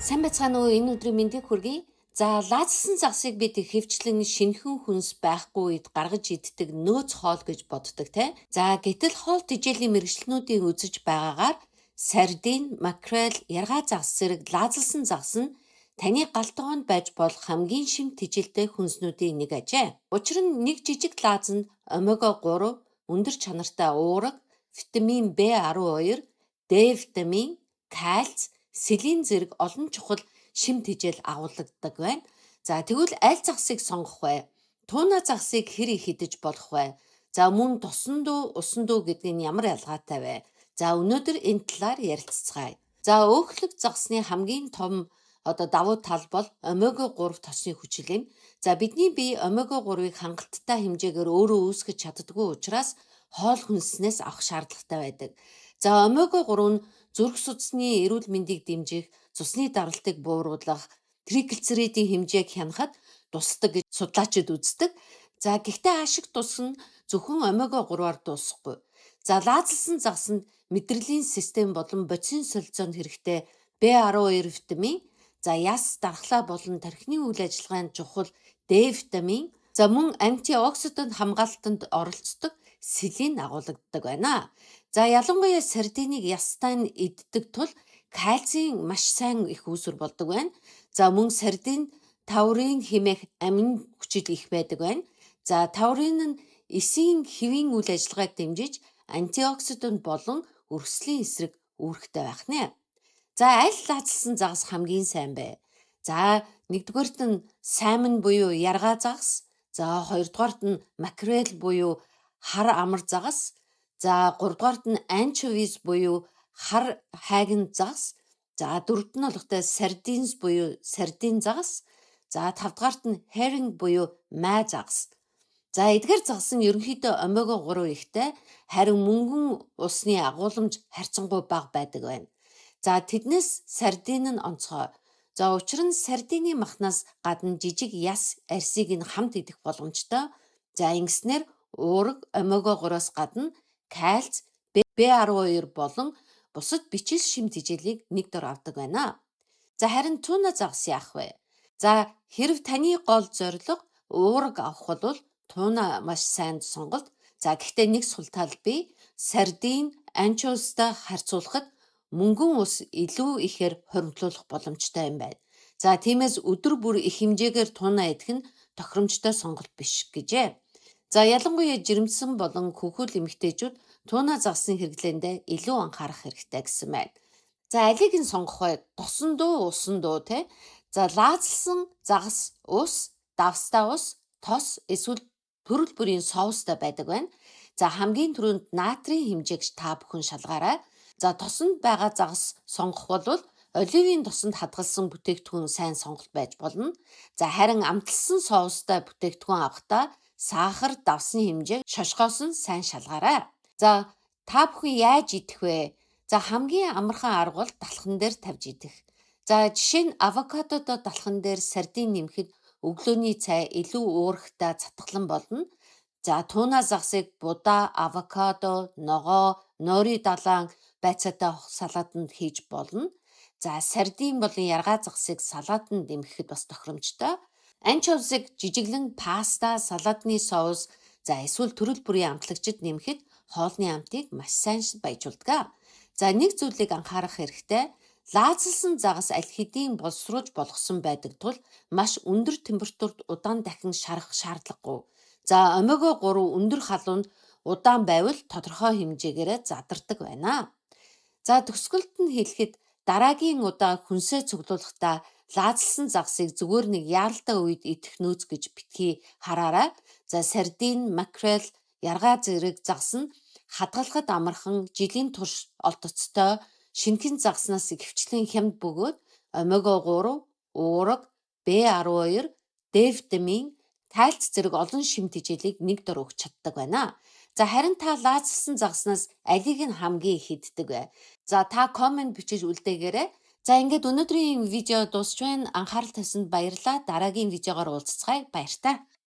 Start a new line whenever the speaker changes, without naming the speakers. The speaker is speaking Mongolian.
Сайн байцгаана уу, энэ өдрийн мэндийг хүргэе. За лаазсан загсыг бид хэвчлэн шинхэн хүнс байхгүй үед гаргаж иддэг нөөц хоол гэж боддог те. За гэтэл хоол тэжээлийн мэргэжлэнүүдийн үзэж байгаагаар сардин, макрел, яргаа загс зэрэг лаазалсан загс нь таны галтгоонд байж болох хамгийн шимт тэжээлтэй хүнснүүдийн нэг ажээ. Учир нь нэг жижиг лааз нь омега 3, өндөр чанартай уурга, витамин B12, D витамин, кальц, селен зэрэг олон чухал шим тэжээл агуулдаг байна. За тэгвэл аль загсыг сонгох вэ? Туна загсыг хэр их идэж болох вэ? За мөн тусан дуу, усан дуу гэдэг нь ямар ялгаатай вэ? За өнөөдөр энэ талаар ярилцгаая. За өөхлөг загсны хамгийн том давуу тал бол омега 3 тосны хүчил юм. За бидний бие омега 3-ыг хангалттай хэмжээгээр өөрөө үүсгэж чаддаггүй учраас хоол хүнснээс авах шаардлагатай байдаг. За омега 3 нь зүрх судасны эрүүл мэндийг дэмжих, цусны даралтыг бууруулах, триглицеридийн хэмжээг хянахад тусдаг гэж судлаачид үздэг. За гэхдээ ашиг тус нь зөвхөн омега 3-аар дуусахгүй. За лаазалсан загсанд мэдрэлийн систем болон бодисын солилцоонд хэрэгтэй B12 витамин, за яс дархлаа болон тархины үйл ажиллагаанд чухал D витамин, за мөн антиоксидант хамгаалтанд оролцдог селен агуулдаг байна. За ялангуяа сардиныг ястай нь иддэг тул кальцийн маш сайн их үүсвэр болдог байна. За мөн сардин таурин хэмээх амин хүчил их байдаг байна. За таурин нь эсийн хэвийн үйл ажиллагааг дэмжиж антиоксидант болон өрсөлийн эсрэг үүрэгтэй байх нэ. За аль лаазалсан загас хамгийн сайн бэ? За нэгдүгээрт нь саймон буюу яргаа загас, за хоёрдугаарт нь макрел буюу хар амар загас, за гуравдугаарт нь анчовис буюу хар хайган загас, за дөрөвт нь болохтой сардинс буюу сардин загас, за тавдугаарт нь herring буюу май загас. За эдгээр загас нь ерөнхийдөө омега 3 ихтэй, харин мөнгөн усны агуулмж харьцангуй бага байдаг байна. За тэднээс сардин нь онцгой. За учир нь сардины махнаас гадна жижиг яс арсыг нь хамт идэх боломжтой. За ингэснээр уурга омега 3-аас гадна кальц, B12 болон бусад бичил шим тэжээлийг нэг дор авдаг байна. За харин туна загас яах вэ? За хэрв таны гол зорилго уурга авах бол туна маш сайн сонголт. За гэхдээ нэг сул тал бий. Сардин, анчоустай харьцуулахад мөнгөн ус илүү ихээр хоримтлуулах боломжтой юм байна. За тиймээс өдөр бүр их хэмжээгээр туна идэх нь тохиромжтой сонголт биш гэжээ. За ялангуяа жирэмсэн болон хөвгөл эмэгтэйчүүд туна загсны хэрэглээндээ илүү анхаарах хэрэгтэй гэсэн байна. За алийг нь сонгох вэ? Тусан дуу, усан дуу те. За лаазалсан загас ус, давстаа ус, тос эсвэл төрөл бүрийн соустай байдаг байна. За хамгийн түрүүнд натрийн хэмжээг та бүхэн шалгаарай. За тосонд байгаа загас сонгох бол оливын тосонд хадгалсан бүтээгдэхүүн сайн сонголт байж болно. За харин амталсан соустай бүтээгдэхүүн авахдаа сахар, давсны хэмжээг шошгоос нь сайн шалгаарай. За та бүхэн яаж идэх вэ? За хамгийн амархан арга бол далхан дээр тавьж идэх. За жишээ нь авокадодо далхан дээр сардин нэмэхэд өглөөний цай илүү уурхтай цатгалан болно. За туна загсыг будаа, авокадо, ногоо, нори далаан байцаатай салаатанд хийж болно. За сардин болон яргаа загсыг салаатанд нэмэхэд бас тохиромжтой. Анчоусыг жижиглэн паста, салаатны соус, за эсвэл төрөл бүрийн амтлагчид нэмэхэд хоолны амтыг маш сайн баяжуулдаг. За нэг зүйлийг анхаарах хэрэгтэй. Лаазалсан загас аль хэдийн боловсруулж болгосон байдаг тул маш өндөр температурт удаан дахин шарах шаардлагагүй. За омега 3 өндөр халуунд удаан байвал тодорхой хэмжээгээр задардаг байна. За төгсгөлд нь хэлэхэд дараагийн удаа хүнсээ цуглуулахдаа лаазалсан загсыг зүгээр нэг яаралтай үед идэх нөөц гэж битгий хараарай. За сардин, макрел, яргаа зэрэг загс нь хадгалахад амархан, жилийн турш олдоцтой, шинэхэн загснаас ихэвчлэн хямд бөгөөд омега 3, уурга, B12, D витамин, кальц зэрэг олон шим тэжээлийг нэг дор өгч чаддаг байна. За харин та лаазалсан загснаас алийг нь хамгийн их иддэг вэ? За та комент бичиж үлдээгээрэй. За ингээд өнөөдрийн видео дуусч байна. Анхаарал тавьсанд баярлалаа. Дараагийн видеогоор уулзцгаая. Баяртай.